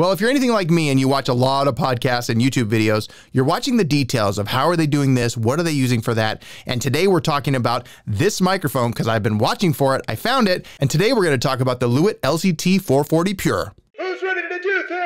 Well, if you're anything like me and you watch a lot of podcasts and YouTube videos, you're watching the details of how are they doing this, what are they using for that, and today we're talking about this microphone because I've been watching for it, I found it, and today we're going to talk about the Lewitt LCT 440 Pure. Who's ready to do things?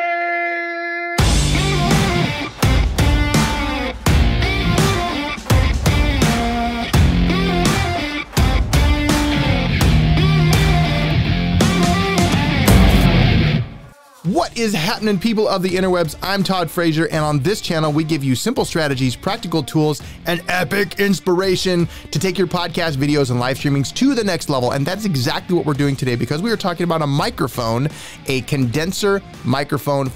What is happening, people of the interwebs? I'm Todd Frazier, and on this channel, we give you simple strategies, practical tools, and epic inspiration to take your podcast videos and live streamings to the next level. And that's exactly what we're doing today because we are talking about a microphone, a condenser microphone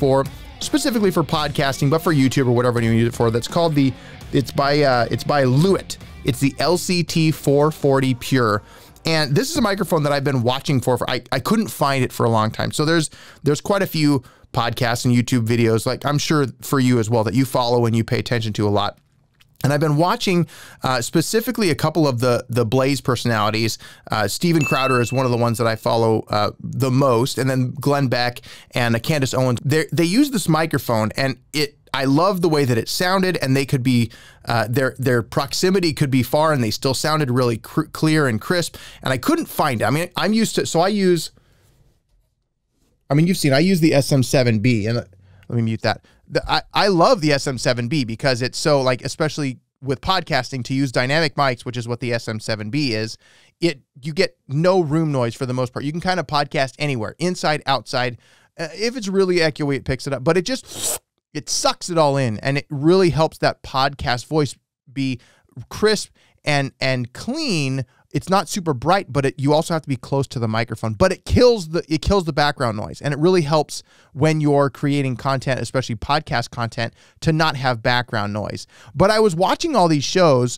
specifically for podcasting, but for YouTube or whatever you use it for. That's called it's by Lewitt. It's the LCT 440 Pure. And this is a microphone that I've been watching for I couldn't find it for a long time. So there's quite a few podcasts and YouTube videos, like I'm sure for you as well, that you follow and you pay attention to a lot. And I've been watching specifically a couple of the Blaze personalities. Steven Crowder is one of the ones that I follow the most, and then Glenn Beck and Candace Owens. They use this microphone, and I love the way that it sounded, and they could be their proximity could be far, and they still sounded really clear and crisp. And I couldn't find it. I mean, I'm used to, so I use the SM7B, and let me mute that. I love the SM7B because it's so, like, especially with podcasting, to use dynamic mics, which is what the SM7B is, you get no room noise for the most part. You can kind of podcast anywhere, inside, outside. If it's really echoey, it picks it up, but it sucks it all in, and it really helps that podcast voice be crisp and clean. It's not super bright, but you also have to be close to the microphone, but it kills the background noise. And it really helps when you're creating content, especially podcast content, to not have background noise. But I was watching all these shows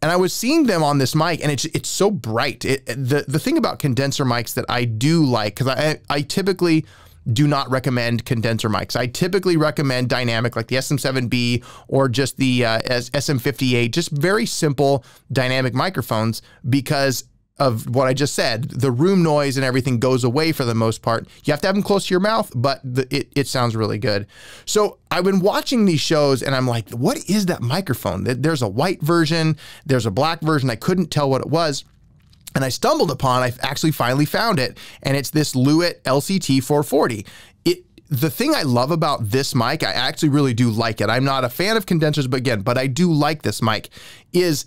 and I was seeing them on this mic, and it's so bright. The thing about condenser mics that I do like, because I typically do not recommend condenser mics. I typically recommend dynamic, like the SM7B or just the SM58, just very simple dynamic microphones because of what I just said. The room noise and everything goes away for the most part. You have to have them close to your mouth, but it sounds really good. So I've been watching these shows and I'm like, what is that microphone? There's a white version, there's a black version. I couldn't tell what it was. And I stumbled upon, I actually finally found it, and it's this Lewitt LCT 440. The thing I love about this mic, I actually really do like it. I'm not a fan of condensers, but I do like this mic, is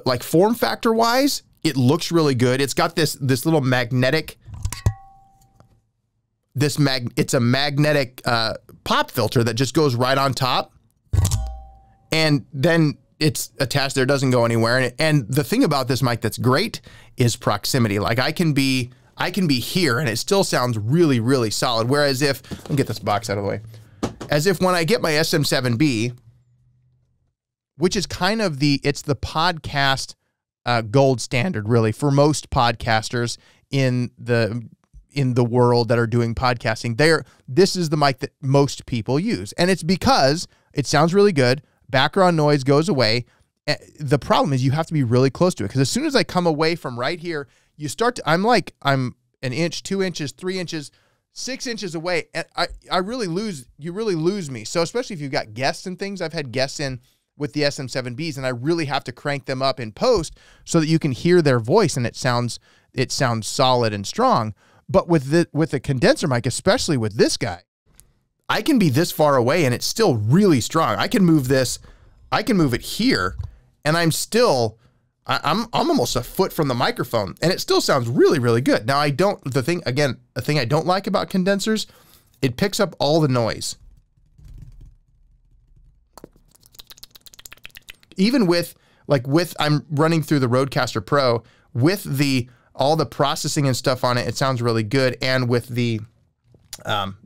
like form factor wise, it looks really good. It's got this little magnetic, it's a magnetic pop filter that just goes right on top, and then it's attached there, doesn't go anywhere. And the thing about this mic that's great is proximity. Like I can be here and it still sounds really, really solid. Whereas let me get this box out of the way. As if when I get my SM7B, which is kind of it's the podcast gold standard really for most podcasters in the world that are doing podcasting. This is the mic that most people use. And it's because it sounds really good. Background noise goes away. The problem is you have to be really close to it, because as soon as I come away from right here, you start to, I'm an inch, 2 inches, 3 inches, 6 inches away, and you really lose me. So especially if you've got guests and things, I've had guests in with the SM7Bs, and I really have to crank them up in post so that you can hear their voice and it sounds solid and strong. But with the condenser mic, especially with this guy, I can be this far away and it's still really strong. I can move it here, and I'm almost a foot from the microphone, and it still sounds really, really good. Now a thing I don't like about condensers, it picks up all the noise. Even I'm running through the Rodecaster Pro with all the processing and stuff on it, it sounds really good. And with the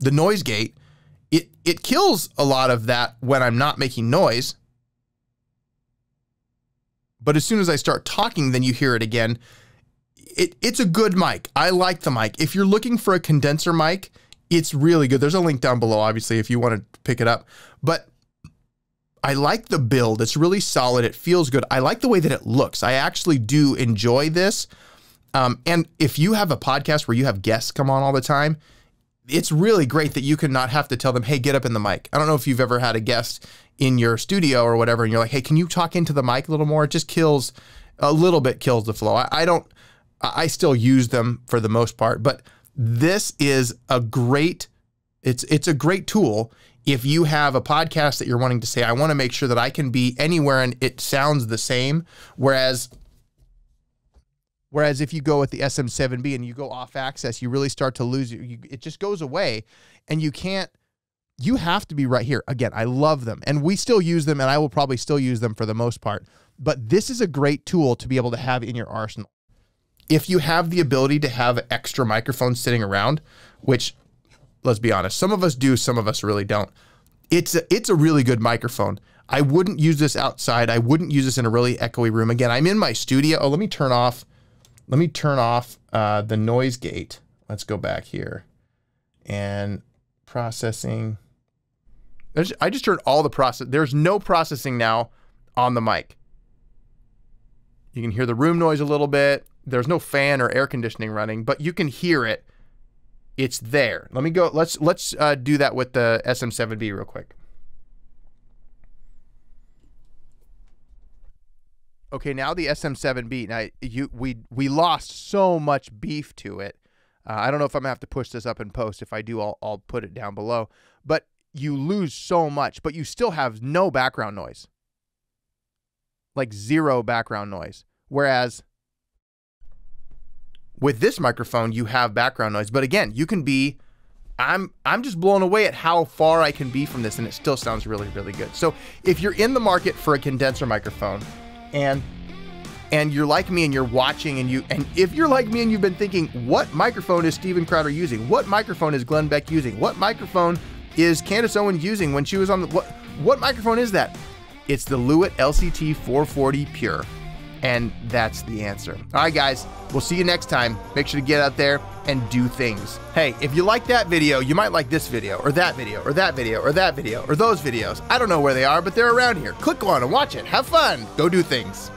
noise gate, it kills a lot of that when I'm not making noise. But as soon as I start talking, then you hear it again. It's a good mic. I like the mic. If you're looking for a condenser mic, it's really good. There's a link down below, obviously, if you want to pick it up. But I like the build. It's really solid. It feels good. I like the way that it looks. I actually do enjoy this. And if you have a podcast where you have guests come on all the time, it's really great that you can not have to tell them, hey, get up in the mic. I don't know if you've ever had a guest in your studio or whatever, and you're like, hey, can you talk into the mic a little more? It just kills the flow. I still use them for the most part, but this is a great, it's a great tool. If you have a podcast that you're wanting to say, I want to make sure that I can be anywhere and it sounds the same. Whereas if you go with the SM7B and you go off axis, you really start to lose it just goes away, and you have to be right here. Again, I love them, and we still use them, and I will probably still use them for the most part. But this is a great tool to be able to have in your arsenal. If you have the ability to have extra microphones sitting around, which, let's be honest, some of us do, some of us really don't. It's a really good microphone. I wouldn't use this outside. I wouldn't use this in a really echoey room. Again, I'm in my studio. Oh, let me turn off the noise gate. Let's go back here and processing. I just turned all the process. There's no processing now on the mic. You can hear the room noise a little bit. There's no fan or air conditioning running, but you can hear it. It's there. Let me go. Let's do that with the SM7B real quick. Okay, now the SM7B. Now we lost so much beef to it. I don't know if I'm gonna have to push this up in post. If I do, I'll put it down below. But you lose so much, but you still have no background noise. Like zero background noise. Whereas with this microphone, you have background noise. But again, you can be, I'm just blown away at how far I can be from this, and it still sounds really, really good. So if you're in the market for a condenser microphone, and you're like me and you're watching, and if you're like me and you've been thinking, what microphone is Steven Crowder using? What microphone is Glenn Beck using? What microphone is Candace Owens using when she was on the, what microphone is that? It's the Lewitt LCT 440 Pure. And that's the answer. All right, guys, we'll see you next time. Make sure to get out there and do things. Hey, if you like that video, you might like this video, or that video, or that video, or that video, or those videos. I don't know where they are, but they're around here. Click on and watch it. Have fun. Go do things.